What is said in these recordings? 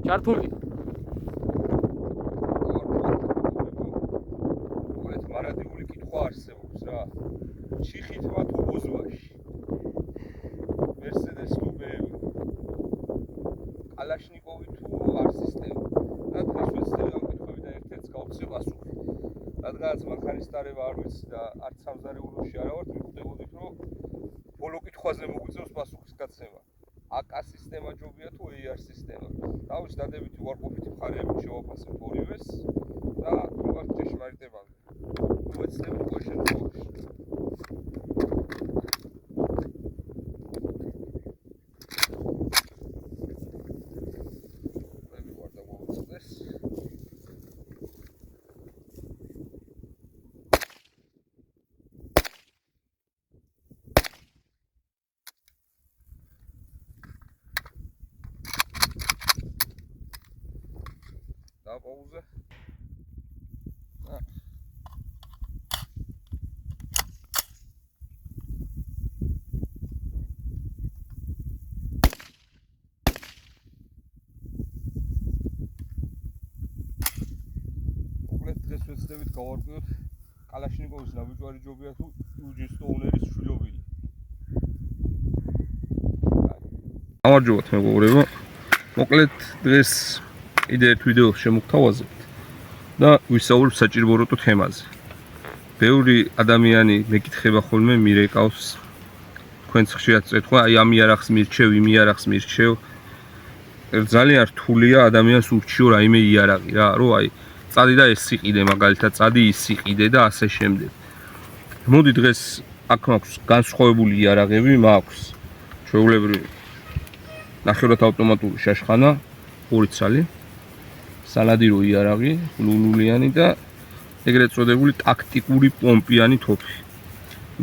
ჭართულია. უბრალოდ მარადიული კითხვა არსებობს რა. ჩიხითმა თუ ბოზვაში. Mercedes თუ BMW. კალაშნიკოვი თუ არ სისტემა. რა დღეს ვეცდები ამ კითხვები და ერთ-ერთს გავუწევ პასუხი. რადგანაც მანქანისტარება არ ვიცი და არც სამზარეულოში არა ვარ, მივხვდებოდით რომ ბოლო კითხვაზე მოგვიწევს პასუხის გაცემა. AK სისტემა ჯობია თუ AR სისტემა. თავის დადებითი უარყოფითი მხარეებით შევაფასებთ ორივეს და ვიღაც ჭეშმარიტებამდე. ვეცდები უკვე შემთხვევაში. Pause. დღეს ვეცდებით გავარკვიოთ კალაშნიკოვის ნაბიჯვარი ჯობია თუ იუჯინ სტოუნერის შვილობილი. გამარჯობათ მეგობრებო. მოკლედ დღეს კიდე ერთ ვიდეოს შემოგთავაზებთ და ვისაუბრებთ საჭიროებო თემაზე. ბევრი ადამიანი მეკითხება ხოლმე მირეკავს თქვენც ხშირად წეთქვა, აი ამ იარაღს მირჩევ, იმ იარაღს მირჩევ. ძალიან რთულია ადამიანს ურჩიო რაიმე იარაღი რა, რომ აი წადი და ეს იყიდე მაგალითად, წადი ის იყიდე და ასე შემდეგ. მოდი დღეს აქ მაქვს განსხვავებული იარაღები, მაქვს ჩვეულებრივი ნახევრად ავტომატური შაშხანა, 2 ცალი. სანადირო იარაღი, ლულულიანი და ეგრეთ წოდებული ტაქტიკური პომპიანი თოფი.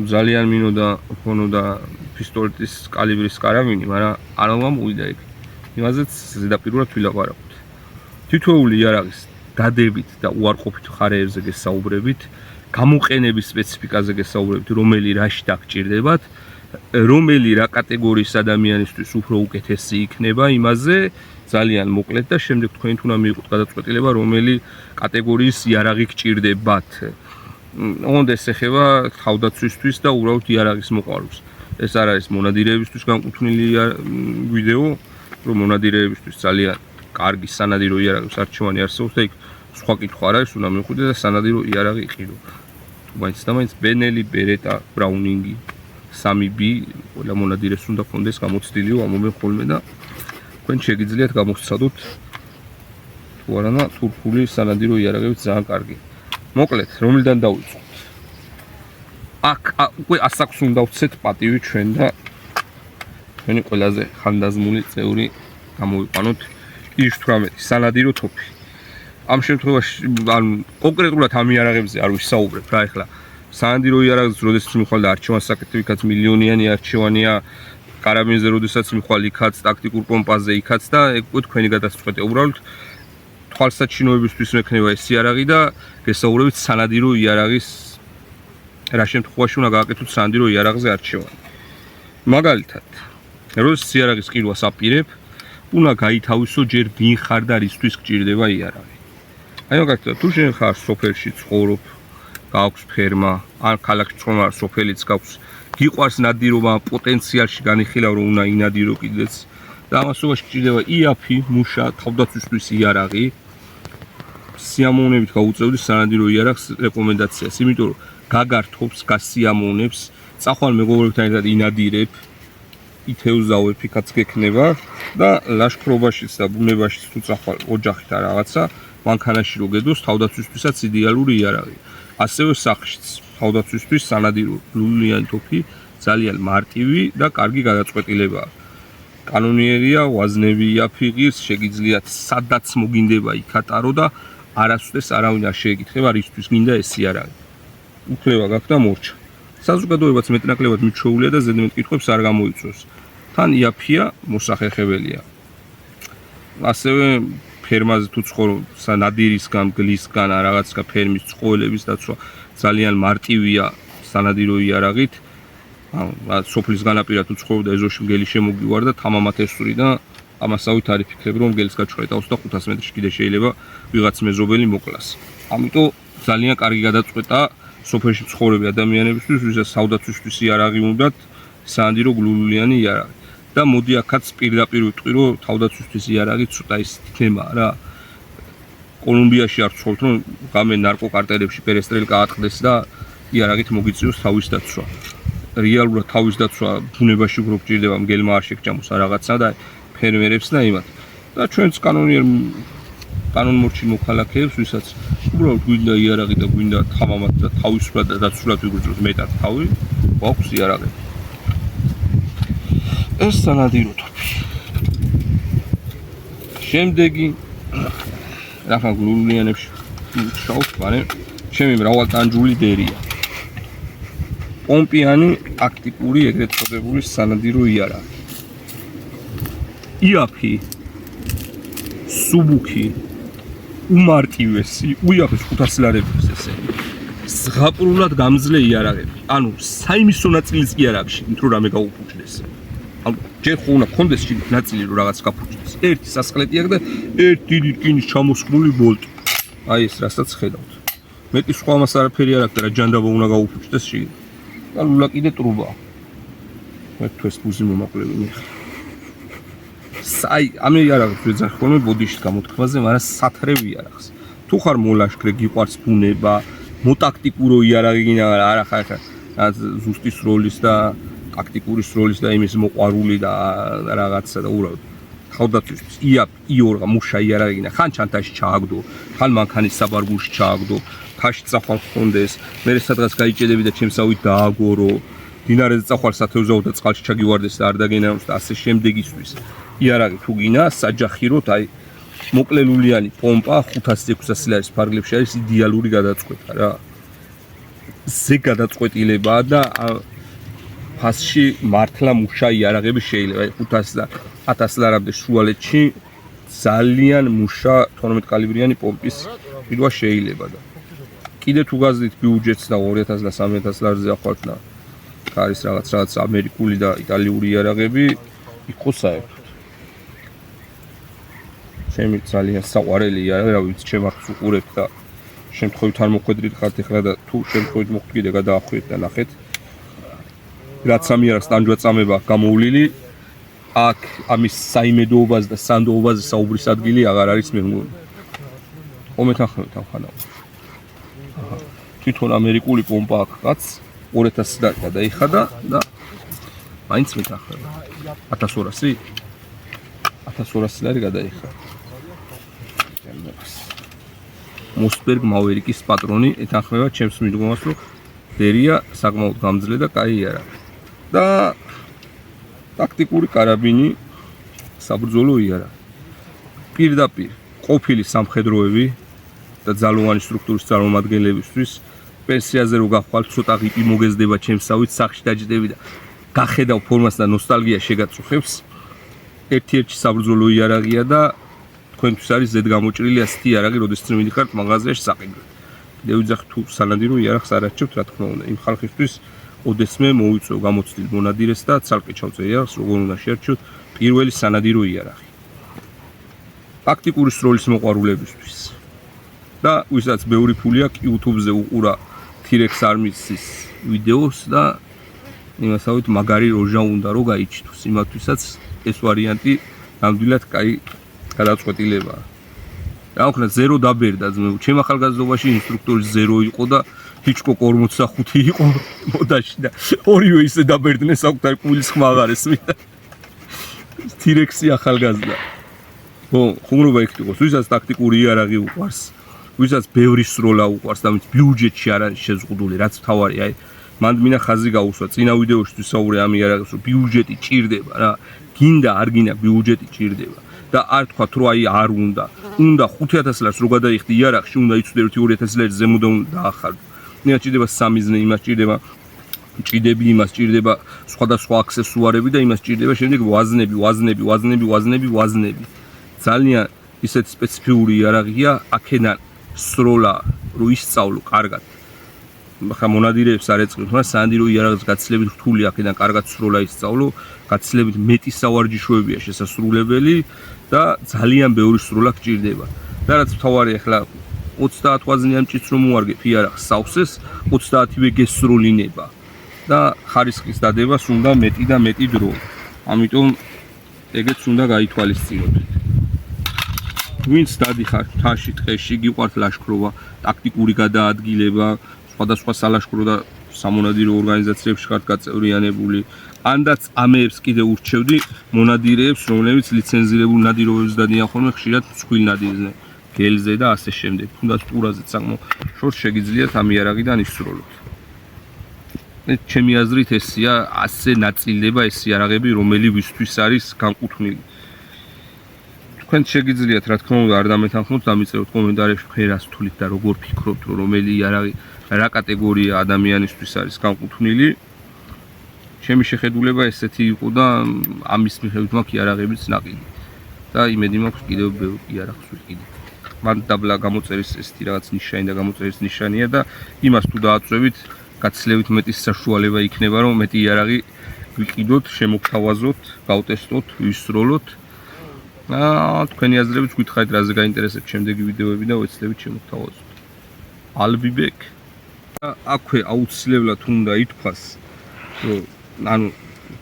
ძალიან მინო და ფონო და პისტოლეტის კალიბრის კარაბინი, მაგრამ არ მომუვიდა ეგ. იმაზეც ზედაპირულად ვილაპარაკოთ. თითოეული იარაღის დადებით და უარყოფით მხარეებზე გესაუბრებით, გამოყენების სპეციფიკაზე გესაუბრებით, რომელი რაში დაგჭირდებათ, რომელი რა კატეგორიის ადამიანისთვის უფრო უკეთესი იქნება იმაზე ძალიან მოკლედ და შემდეგ თქვენ თუ უნდა მიიღოთ გადაწყვეტილება რომელი კატეგორიის იარაღი გჭირდებათ. ოღონდ ეს ეხება თავდაცვისთვის და უბრალოდ იარაღის მოყვარულს. ეს არ არის მონადირეებისთვის განკუთვნილი ვიდეო, რომ მონადირეებისთვის ძალიან კარგი სანადირო იარაღის არჩევანი არსებობს და იქ სხვა კითხვა არ არის, უნდა მივხვიდე და სანადირო იარაღი იყიდო. მაინც და მაინც ბენელი, ბერეტა, ბრაუნინგი, 3B, ყველა მონადირეს უნდა ქონდეს გამოცდილიო ამომენ ხოლმე და თქვენ შეგიძლიათ გამოსცადოთ თუ არა თურქული სანადირო იარაღებით ძალიან კარგი. მოკლედ, რომლიდან დავიწყოთ? აქ უკვე ასაკს უნდა ვცეთ პატივი ჩვენ და ჩვენი ყველაზე ხანდაზმული წევრი გამოვიყვანოთ I-18 სანადირო თოფი. ამ შემთხვევაში ან კონკრეტულად ამ იარაღებზე არ ვისაუბრებ რა ეხლა. სანადირო იარაღს როდესაც მიხვალ და არჩევანს საკეთებ, მილიონიანი არჩევანია. კარაბინზე როდესაც მიხვალ იქაც ტაქტიკურ პომპაზე იქაც და ეგ უკვე თქვენი გადაწყვეტა. უბრალოდ თვალსაჩინოებისთვის მექნება ეს იარაღი და გესაუბრებით სანადირო იარაღის რა შემთხვევაში უნდა გააკეთოთ სანადირო იარაღზე არჩევანი. მაგალითად, როდესაც იარაღის ყიდვას აპირებ, უნდა გაითავისო ჯერ ვინ ხარ და რისთვის გჭირდება იარაღი. აი მაგალითად, თუ შენ ხარ სოფელში ცხოვრობ, გაქვს ფერმა, ან ქალაქში ცხოვრობ, სოფელიც გაქვს გიყვარს ნადირობა პოტენციალში განიხილავ რომ უნდა ინადირო კიდეც და ამასობაში გჭირდება იაფი, მუშა, თავდაცვისთვის იარაღი. სიამოვნებით გაუწევდი სანადირო იარაღს რეკომენდაციას, იმიტომ რომ გაგართობს, გასიამოვნებს, წახვალ მეგობრებთან ერთად ინადირებ, ითევზავებ, იქაც გექნება და ლაშქრობაშიც და ბუნებაშიც თუ წახვალ ოჯახით და რაღაცა, მანქანაში რო გედოს თავდაცვისთვისაც იდეალური იარაღი. ასევე სახლშიც თავდაცვისთვის სანადირო ლულიანი თოფი ძალიან მარტივი და კარგი გადაწყვეტილებაა. კანონიერია, ვაზნები იაფი ღირს, შეგიძლიათ სადაც მოგინდება იქატარო და არასოდეს არავინ არ შეეკითხება რისთვის გინდა ეს იარაღი. უფლება გაქვს და მორჩა. საზოგადოებაც მეტნაკლებად მიჩვეულია და ზედმეტ კითხვებს არ გამოიწვევს. თან იაფია, მოსახერხებელია. ასევე ფერმაზე თუ ცხოვრობ, ნადირისგან, გლისგან, რაღაცა ფერმის ცხოველების დაცვა ძალიან მარტივია სანადირო იარაღით. სოფლის განაპირა თუ ცხოვრობ და ეზოში მგელი შემოგივარ და თამამათესური და ამასავით არ იფიქრებ, რომ გელს გაჩვენდაოს და 500 მეტრში კიდე შეიძლება ვიღაც მეზობელი მოკლას. ამიტომ ძალიან კარგი გადაწყვეტა სოფელში მცხოვრები ადამიანებისთვის, ვისაც საუდაცვისთვის იარაღი უნდათ, სანადირო გლუვიანი იარაღი. და მოდი აქაც პირდაპირ ვიტყვი, რომ თავდაცვისთვის იარაღი ცოტა ის თემაა რა. კოლუმბიაში არ ვცხოვრობთ, რომ გამე ნარკოკარტელებში პერესტრელკა ატყდეს და იარაღით მოგიწვიოს თავის დაცვა. რეალურად თავის დაცვა ბუნებაში უფრო გჭირდება, მგელმა არ შეგჭამოს რაღაცა და ფერმერებს და იმათ. და ჩვენც კანონმორჩილ მოქალაქეებს, ვისაც უბრალოდ გვინდა იარაღი და გვინდა თამამად და თავისუფლად და დაცულად ვიგრძნოთ მეტად თავი, გვაქვს იარაღი. ეს სანადიროთი. შემდეგი ახლა გლუვიანებში ვშავთ, მაგრამ ჩემი მრავალტანჯული დერია. პომპიანი ტაქტიკური ეგრეთ წოდებული სანადირო იარაღი. იაფი, სუბუქი, უმარტივესი, უიაფეს 500 ლარების ესე. ზღაპრულად გამძლე იარაღები. ანუ საიმისო ნაწილის კი არ აქვს, იმიტომ რომ რამე გაუფუჭდეს. ანუ ჯერ ხო უნდა კონდეს ნაწილი რომ რაღაც გაფუჭდეს. ერთი სასყლეტი აქვს და ერთი დიდი რკინის ჩამოსხმული ბოლტი. აი ეს რასაც ხედავთ. მეტი სხვა მას არაფერი არ აქვს და რა ჯანდაბა უნდა გაუფუჭდეს შიგნით. და ლულა კიდე ტრუბა. მე თვეს ბუზი მომაკლები მიხა. საი ამე იარაღს ვეძახ ხოლმე ბოდიშის გამოთქმაზე, მაგრამ სათრევ იარაღს. თუ ხარ მოლაშქრე გიყვარს ბუნება, მოტაქტიკურო იარაღი გინდა, არა ხარ ზუსტი სროლის და ტაქტიკური სროლის და იმის მოყვარული და რაღაცა და უბრალოდ თავდაცვისთვის იორღა მუშა იარაღი გინდა, ხან ჩანთაში ჩააგდო, ხან მანქანის საბარგულში ჩააგდო, თაში წახვალ ხონდეს, მე სადღაც გაიჭედები და ჩემსავით დააგორო, დინარეზე წახვალ სათევზაო და წყალში ჩაგივარდეს და არ დაგენანოს და ასე შემდეგისთვის. იარაღი თუ გინა საჯახიროთ, აი მოკლელულიანი პომპა 500-600 ლარის ფარგლებში არის იდეალური გადაწყვეტა რა. ზე გადაწყვეტილებაა და ფასში მართლა მუშა იარაღები შეიძლება. აი 500 და 1000 ლარამდე შუალედში ძალიან მუშა 12 კალიბრიანი პომპის ყიდვა შეიძლება და კიდე თუ გაზრდით ბიუჯეტს და 2000 და 3000 ლარზე ახვალთ და არის რაღაც ამერიკული და იტალიური იარაღები იყო საერთოდ. ჩემი ძალიან საყვარელი იარაღი, რა ვიცი, ჩემ ახს უყურებთ და შემთხვევით არ მოხვედრით ხართ ეხლა და თუ შემთხვევით მოხვდით კიდე გადაახვიეთ და ნახეთ. რაც ამ იარაღს ტანჯვა წამება გამოვლილი, აქ ამის საიმედოობას და სანდოობას საუბრის ადგილი აღარ არის მე მგონი. მომეთანხმებით ამ ხანავს. თვითონ ამერიკული პომპა აქ კაც 2000 და გადაიხადა და მაინც მეთანხმება. 1200? 1200 ლარი გადაიხადა. მოსბერგ მაويرიკის პატრონი ეთანხმება ჩემს მიდგომას, რომ დერია საკმაოდ გამძლე და კაი იარაღი. და ტაქტიკური კარაბინი საბრძოლო იარაღი. პირდაპირ ყოფილი სამხედროები და ძალოვანი სტრუქტურის წარმომადგენლებისთვის პენსიაზე რო გავხვალთ, ცოტა ღიპი მოგეზდება ჩემსავით, სახში დაჯდები და გახედავ ფორმას და ნოსტალგია შეგაწუხებს. ერთ-ერთი საბრძოლო იარაღია და თქვენთვის არის ზედ გამოჭრილი ასეთი იარაღი, როდესაც მიდიხართ მაღაზიაში საყიდვით. კიდე ვიძახ თუ სანადირო იარაღს არ არჩევთ, რა თქმა უნდა, იმ ხალხისთვის ოდესმე მოუწევ გამოცდილ მონადირეს და ცალკე ჩავწერ იარაღს, როგორ უნდა შეარჩიოთ პირველი სანადირო იარაღი. ტაქტიკური სროლის მოყვარულებისთვის. და ვისაც ბევრი ფული აქვს, YouTube-ზე უყურა T-Rex Army-ის ვიდეოს და იმასავით მაგარი როჟა უნდა რომ გაიჩნდოს. იმათვისაც ეს ვარიანტი ნამდვილად კაი გადაწყვეტილებაა. რა ვქნა, 0 დაბერდა ძმებო. ჩემ ახალგაზრდობაში ინსტრუქტორი 0 იყო და ჰიჩკოკ 45 იყო მოდაში და ორივე ისე დაბერდნენ, საკუთარ კულის ხმა აღარ ესმიდა. T-Rex-ი ახალგაზრდა. ხუმრობა იქ იყოს, ვისაც ტაქტიკური იარაღი უყვარს, ვისაც ბევრი სროლა უყვარს და ვინც ბიუჯეტში არ არის შეზღუდული, რაც თავარი, აი მან მინდა ხაზი გაუსვა. წინა ვიდეოში ვისაუბრე ამ იარაღის, რომ ბიუჯეტი ჭირდება რა. გინდა არ გინდა ბიუჯეტი ჭირდება. და არ თქვათ რომ აი არ უნდა 5000 ლარს რო გადაიხდი იარაღში, უნდა იცოდე რომ 2000 ლარის ზემოდან უნდა დაახარჯო. ნიათ ჭირდება სამიზნე, იმას ჭირდება ჭიდები, იმას ჭირდება სხვადასხვა აქსესუარები და იმას ჭირდება შემდეგ ვაზნები. ძალიან ისეთ სპეციფიური იარაღია, აქედან სროლა რო ისწავლო კარგად ხა მონადირეებს არ ეწყებთ, მაგრამ სანდი რომ იარაღს გაცილებით რთული აქედან კარგად სროლა ისწავლო, გაცილებით მეტი სავარჯიშოებია შესასრულებელი და ძალიან ბევრი სროლა გჭირდება. და რაც თავარი ახლა 30 ვაზნიან მჭიც რომ მოარგებ იარაღს სავსეს, 30-ვე გესროლინება და ხარისხის დადებას უნდა მეტი და მეტი დრო. ამიტომ ეგეც უნდა გაითვალისწინოთ. ვინც დადიხარ თაში ტყეში, გიყვართ ლაშქრობა, ტაქტიკური გადაადგილება, სხვადასხვა სალაშქრო და სამონადირო ორგანიზაციებში ხართ გაწევრიანებული, ანდაც ამეებს კიდე ურჩევდი მონადირეებს, რომლებიც ლიცენზირებულ ნადირობებს დადიან ხოლმე ხშირად მსხვილ ნადირზე, გელზე და ასე შემდეგ. თუნდაც ტურაზე საკმაოდ შორს შეგიძლიათ ამ იარაღიდან ისროლოთ. ჩემი აზრით ესია ასე ნაწილდება ეს იარაღები, რომელივისთვის არის განკუთვნილი. თქვენ შეგიძლიათ რა თქმა უნდა არ დამეთანხმოთ, დამიწეროთ კომენტარებში ფერას თulit და როგორ ფიქრობთ, რომ რომელი იარაღი რა კატეგორია ადამიანისთვის არის განკუთვნილი. ჩემი შეხედულება ესეთი იყო და ამის მიხედვით მაქვს იარაღებიც ნაყიდი. და იმედი მაქვს კიდევ ბევრ იარაღს ვიყიდე. მან დაბლა გამოწერის ესეთი რაღაც ნიშანი და გამოწერის ნიშანია და იმას თუ დააწვევით, გაცილებით მეტი საშუალება იქნება, რომ მეტი იარაღი ვიყიდოთ, შემოგთავაზოთ, გავტესტოთ, ვისროლოთ. თქვენი აზრებიც გითხარით, რაზე გაინტერესებთ შემდეგი ვიდეოები და ვეცდებით შემოგთავაზოთ. I'll be back. აქვე აუცილებლად უნდა ითქვას, რომ ანუ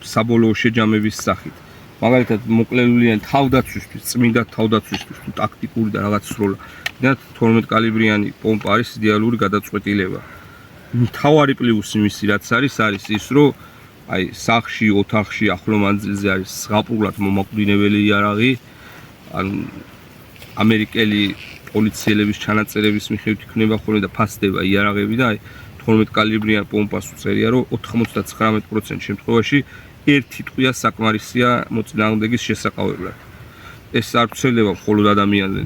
საბოლოო შეჯამების სახით, მაგალითად მოკლეულიან თავდაცვისთვის, წმინდა თავდაცვისთვის თუ ტაქტიკური და რაღაც სროლა, და 12 კალიბრიანი პომპა არის იდეალური გადაწყვეტილება. მთავარი პლუსი მისი რაც არის ის, რომ აი სახლში, ოთახში, ახლო მანძილზე არის ზღაპრულად მომაკვდინებელი იარაღი, ან ამერიკელი პოლიციელების ჩანაწერების მიხედვით იქნება ხოლმე და ფასდება იარაღები და აი 12 კალიბრიან პომპას უწერია, რომ 99% შემთხვევაში ერთი ტყვია საკმარისია მოწინააღმდეგის შესაყავებლად. ეს არ ვრცელდება მხოლოდ ადამიანზე,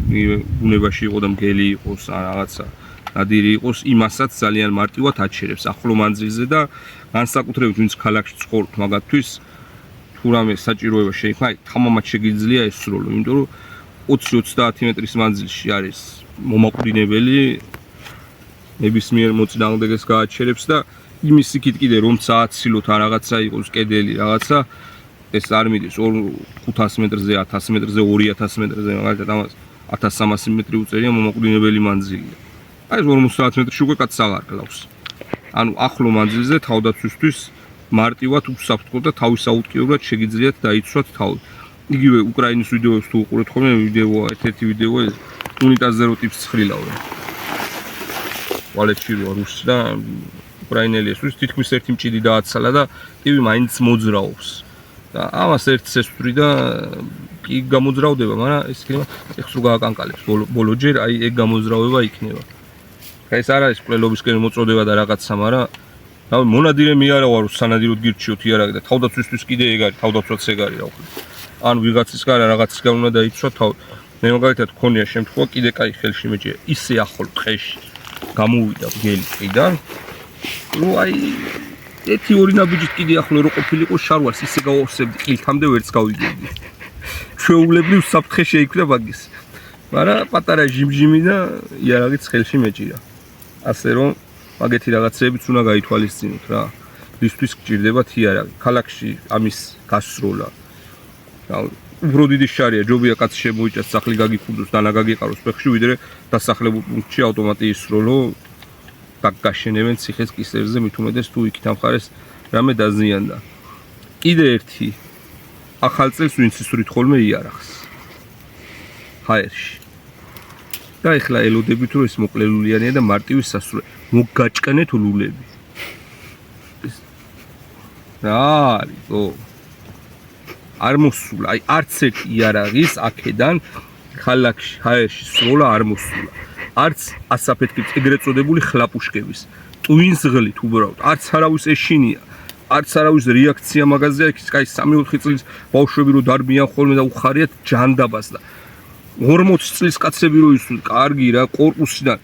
ბუნებაში იყო და მგელი იყოს ან რაღაცა ნადირი იყოს, იმასაც ძალიან მარტივად აჩერებს ახლო მანძილზე და განსაკუთრებით ვინც ქალაქში ცხოვრობთ მაგათთვის თუ რამე საჭიროება შეიქმნა, აი თამამად შეგიძლია ესროლო, იმიტომ რომ 20-30 მეტრის მანძილში არის მომაკვდინებელი, ნებისმიერ მოწინააღმდეგეს გააჩერებს და იმის იქით კიდე რომ სააცილოთ ან რაღაცა იყოს კედელი რაღაცა, ეს არ მიდის 500 მეტრზე, 1000 მეტრზე, 2000 მეტრზე, მაგალითად ამას 1300 მეტრი უწერია მომაკვდინებელი მანძილია. აი 50 მეტრში უკვე კაცს აღარ კლავს. ანუ ახლო მანძილზე თავდაცვისთვის მარტივად უსაფრთხო და თავისაუწყებლად შეგიძლიათ დაიცვათ თავი. იგივე უკრაინის ვიდეოებს თუ უყურებთ ხოლმე ვიდეოა, ერთ-ერთი ვიდეოა უნიტაზზე რო ტიპს ცხრილავდა. ვალეთში რო რუსი და უკრაინელი ეს თითქმის ერთი მჭიდი დააცალა და ტიპი მაინც მოძრაობს. და ამას ერთს ესწრი და კი გამოძრავდება, მაგრამ ეს იქნება ეხს რო გააკანკალებს ბოლოჯერ, აი ეგ გამოძრავება იქნება. ეს არ არის კვლელობისკენ მოწოდება და რაღაცა, მაგრამ რავი მონადირე მე არა ვარ სანადიროდ გირჩიოთ იარაღი და თავდაცვისთვის კიდე ეგ არის, თავდაცვაც ეგ არის რა ვქო. ან ვიღაცისგან რაღაცისგან უნდა დაიცვა თავი. მე მაგალითად ქონია შემთხვევა კიდე კაი ხელში მეჭია, ისე ახლო ტყეში გამოვიდა გელი ყიდან. ნუ აი ერთი ორი ნაბიჯით კიდე ახლო რო ყოფილიყო შარვას ისე გავავსებდი ყილთამდე ვერც გავიგებდი. ჩვეულებრივ საფრთხე შეიქმნა მაგის. მაგრამ პატარა ჟიმჟიმი და იარაღიც ხელში მეჭირა. ასე რომ მაგეთი რაღაცეებიც უნდა გაითვალისწინოთ რა. ისთვის გჭირდებათ იარაღი. ქალაქში ამის გასროლა. უფრო დიდი შარია, ჯობია კაცი შემოიჭას, სახლი გაგიფუძოს და ნაგაგიყაროს ფეხში, ვიდრე დასახლებულ პუნქტში ავტომატი ისროლო და გაშენებენ ციხეს კისერზე, მით უმეტეს თუ იქით ამხარეს რამე დაზიანდა. კიდე ერთი ახალ წელს ვინც ისვრით ხოლმე იარაღს. ჰაერში. და ეხლა ელოდებით რომ ეს მოკლეულიანია და მარტივი სასურველი. მოგაჭკნეთ ლულები. რა არისო? არ მოსულა, აი არც ერთი იარაღის აქედან ქალაქში, ჰაერში სროლა არ მოსულა. არც ასაფეთქების ეგრეთ წოდებული ხლაპუშკების, ტვინს ღლით უბრალოდ, არც არავის ეშინია, არც არავის რეაქცია მაგაზე აქვს, კაი 3-4 წლის ბავშვები რო დარბიან ხოლმე და უხარიათ ჯანდაბას და 40 წლის კაცები რო ისვრენ, კარგი რა, კორპუსიდან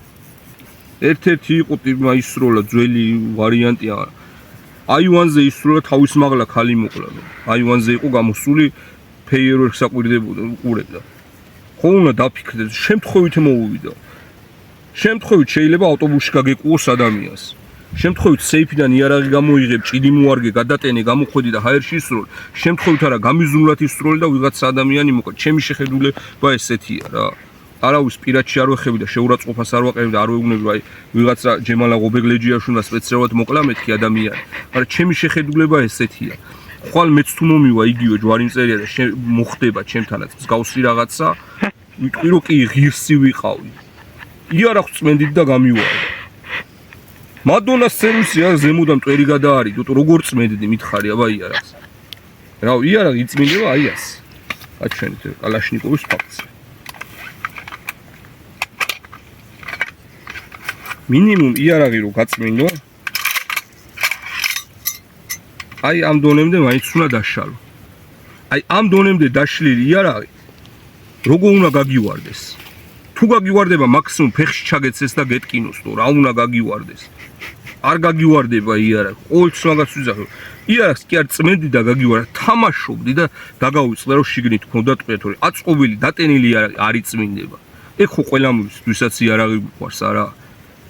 ერთ-ერთი იყო ტიპმა ისროლა ძველი ვარიანტია. აივანზე ისროლა თავის მაღლა ხალი მოკლა. აივანზე იყო გამოსული ფეიერვერკს აკვირდებოდა, უყურებდა. ხო უნდა დაფიქრდეს, შემთხვევით მოუვიდა. შემთხვევით შეიძლება ავტობუსში გაგეკუოს ადამიანს. შემთხვევით სეიფიდან იარაღი გამოიღებ, ჭიდი მოარგე, გადატენე, გამოხვედი და ჰაერში ისროლ. შემთხვევით არა გამიზრუნულად ისროლი და ვიღაცა ადამიანი მოყვა. ჩემი შეხედულება ესეთია რა. არავის პირადში არ ვეხები და შეურაცხყოფას არ ვაყენებ და არ ვეუბნები რომ აი ვიღაცა ჯემალა ღობეგლეჯიაშვილი და სპეციალურად მოკლა მეთქი ადამიანი. მაგრამ ჩემი შეხედულება ესეთია. ხვალ მეც თუ მომივა იგივე ჯვარიმწერია და მოხდება ჩემთანაც მსგავსი რაღაცა, ვიტყვი რომ კი ღირსი ვიყავი. იარაღს წმენდით და გამივარდა. მადონას სერვისია ზემოდან მტვერი გადაარიდო, როგორ წმენდდი მითხარი აბა იარაღს. რა იარაღი იწმინდება აი ას. აჩვენეთ კალაშნიკოვის ფაქტს. მინიმუმ იარაღი რო გაწმინდო აი ამ დონემდე მაინც უნდა დაშალო. აი ამ დონემდე დაშლილი იარაღი როგორ უნდა გაგივარდეს? თუ გაგივარდება მაქსიმუმ ფეხში ჩაგეცეს და გეტკინოს, თუ რა უნდა გაგივარდეს. არ გაგივარდება იარაღი. ყოველთვის მაგას ვიზახებ. იარაღს კი არ წმენდი და გაგივარდა, თამაშობდი და დაგავიწყდა რომ შიგნით მქონდა ტყვია, თორე აწყობილი დატენილი იარაღი არ იწმინდება. ეგ ხო ყველა მისთვის იარაღი გვყავს არა?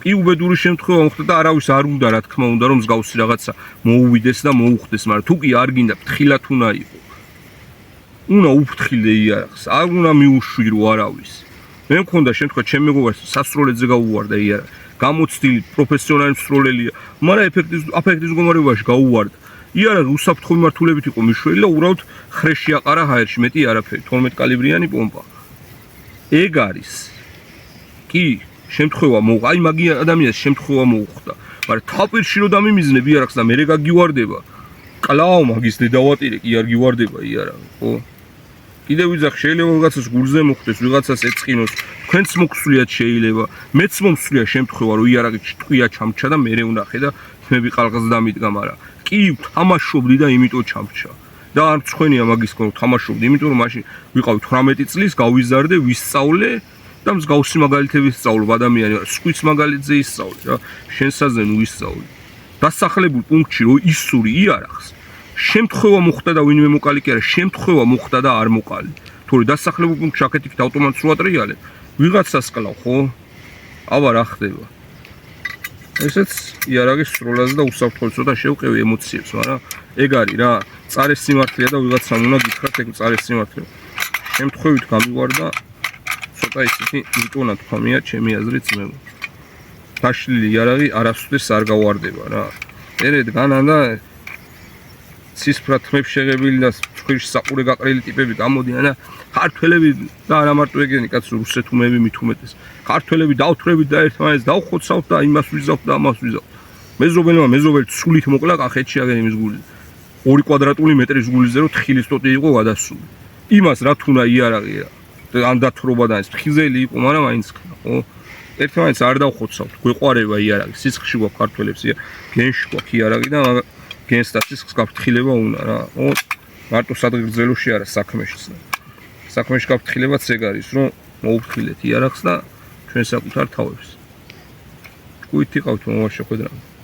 კი უბედური შემთხვევა მოხდა და არავის არ უნდა რა თქმა უნდა რომ მსგავსი რაღაცა მოუვიდეს და მოუხდეს, მაგრამ თუ კი არ გინდა ფრთხილად უნდა იყო. უნდა უფრთხილდე იარაღს, არ უნდა მიუშვირო არავის. მე მქონდა შემთხვევა ჩემ მეგობარს სასროლედზე გაუვარდა იარაღი. გამოცდილი პროფესიონალი მსროლელია, მაგრამ აფექტის მდგომარეობაში გაუვარდა. იარაღი უსაფრთხო მიმართულებით იყო მიშველი და უბრალოდ ხრეში აყარა ჰაერში, მეტი არაფერი, 12 კალიბრიანი პომპა. ეგ არის. კი შემთხვევა მოუხდა, აი მაგი ადამიანს შემთხვევა მოუხდა, მაგრამ თავპირში რო დამიმიზნებ იარაღს და მე გაგივარდება, კლაო მაგის დედავატირე კი არ გივარდება იარაღი, ხო? კიდევ ვიძახ, შეიძლება ვიღაცას გულზე მოხდეს, ვიღაცას ეწყინოს, თქვენც მოგსვლიათ შეიძლება, მეც მომსვლია შემთხვევა რომ იარაღი ტყვია ჩამჩა და მე ვნახე და თმები ყალყს დამიდგა, მაგრამ კი თამაშობდი და იმიტომ ჩამჩა. და არ მწხვენია მაგის კონ თამაშობდი, იმიტომ რომ მაშინ ვიყავი 18 წლის, გავიზარდე, ვისწავლე და მსგავსი მაგალითები ვისწავლობ ადამიანი, სხვის მაგალითზე ისწავლე რა, შენსაზე ნუ ვისწავლე. დასახლებულ პუნქტში რო ისური იარაღს, შემთხვევა მოხდა და ვინმე მოკალი კი არა, შემთხვევა მოხდა და არ მოკალი. თორე დასახლებულ პუნქტში აქეთ-იქით ავტომატს რო ატრიალებ, ვიღაცას კლავ, ხო? აბა რა ხდება? ესეც იარაღის სროლაზე და უსაფრთხოებს ცოტა შევყევი ემოციებს, მაგრამ ეგ არის რა, წარეს სიმართლეა და ვიღაცამ უნდა გითხრათ ეგ წარეს სიმართლეა. შემთხვევით გამივარდა ცოტა ისეთი იტონა თქვამია ჩემი აზრით მე. დაშლილი იარაღი არასოდეს არ გავარდება რა. ერე დგანა და ცისფრად თმებს შეღებილი და ცხვირში საყურე გაყრილი ტიპები გამოდიან და ქართველები და არა მარტო ეგენი კაცო რუსეთუმები მით უმეტეს. ქართველები დავთვრებით და ერთმანეთს დავხოცავთ და იმას ვიზავთ და ამას ვიზავთ. მეზობელმა მეზობელი სულით მოკლა კახეთში აგენ იმის გული. 2 კვადრატული მეტრის გულიზე რომ თხილის ტოტი იყო გადასული. იმას რა თუნა იარაღი რა. ან დათრობა და ეს ფხიზელი იყო, მაგრამ აინც ხო? ერთმანეთს არ დავხოცავთ, გვეყარება იარაღი, სისხლში გვაქვს ქართველებს, გენში გვაქვს იარაღი და გენს და სისხლს გაფრთხილება უნდა რა. ხო? მარტო სადღეგრძელოში არა, საქმეშიც. საქმეში გაფრთხილებაც ეგ არის, რომ მოუფრთხილეთ იარაღს და ჩვენ საკუთარ თავებს. ჭკუით იყავთ მომავალ შეხვედრამდე.